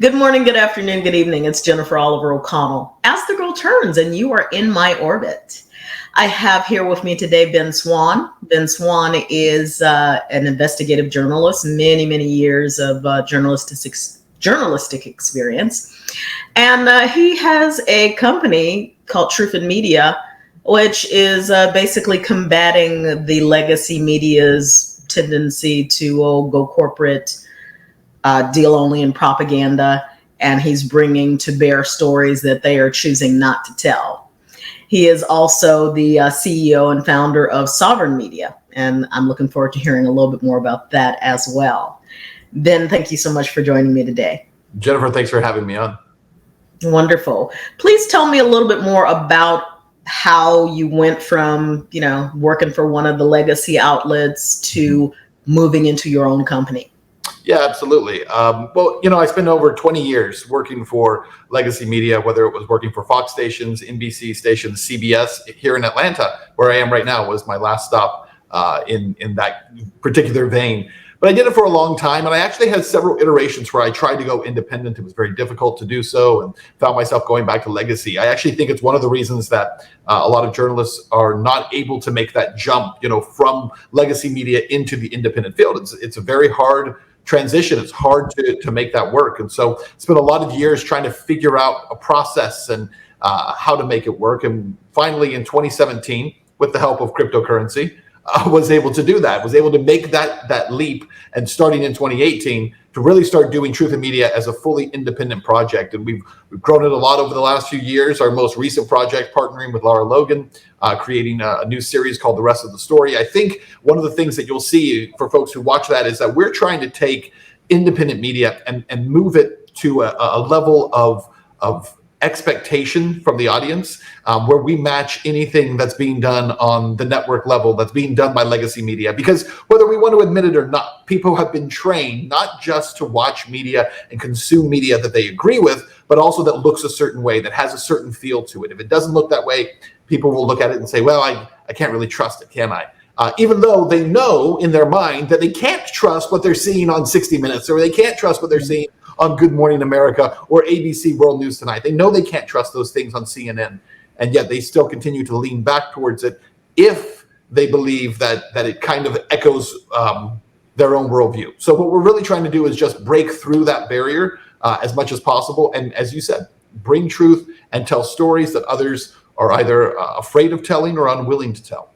Good morning, good afternoon, good evening. It's Jennifer Oliver O'Connell. As the Girl Turns, and you are in my orbit. I have here with me today Ben Swann. Ben Swann is an investigative journalist, many years of journalistic experience. And he has a company called Truth in Media, which is basically combating the legacy media's tendency to go corporate, deal only in propaganda, and he's bringing to bear stories that they are choosing not to tell. He is also the CEO and founder of Sovren Media, and I'm looking forward to hearing a little bit more about that as well. Ben, thank you so much for joining me today. Jennifer, thanks for having me on. Wonderful. Please tell me a little bit more about how you went from, working for one of the legacy outlets to moving into your own company. Yeah, absolutely. I spent over 20 years working for legacy media, whether it was working for Fox stations, NBC stations, CBS here in Atlanta, where I am right now, was my last stop in that particular vein. But I did it for a long time, and I actually had several iterations where I tried to go independent. It was very difficult to do so, and found myself going back to legacy. I actually think it's one of the reasons that a lot of journalists are not able to make that jump, from legacy media into the independent field. It's a very hard transition. It's hard to make that work. And so spent a lot of years trying to figure out a process and how to make it work. And finally in 2017, with the help of cryptocurrency, was able to do that, was able to make that leap, and starting in 2018 to really start doing Truth in Media as a fully independent project. And we've grown it a lot over the last few years. Our most recent project, partnering with Lara Logan, creating a new series called The Rest of the Story. I think one of the things that you'll see for folks who watch that is that we're trying to take independent media and move it to a level of expectation from the audience, where we match anything that's being done on the network level, that's being done by legacy media. Because whether we want to admit it or not, people have been trained not just to watch media and consume media that they agree with, but also that looks a certain way, that has a certain feel to it. If it doesn't look that way, people will look at it and say, well, I can't really trust it, can I? Even though they know in their mind that they can't trust what they're seeing on 60 Minutes, or they can't trust what they're seeing on Good Morning America or ABC World News Tonight. They know they can't trust those things on CNN, and yet they still continue to lean back towards it if they believe that it kind of echoes their own worldview. So what we're really trying to do is just break through that barrier as much as possible, and as you said, bring truth and tell stories that others are either afraid of telling or unwilling to tell.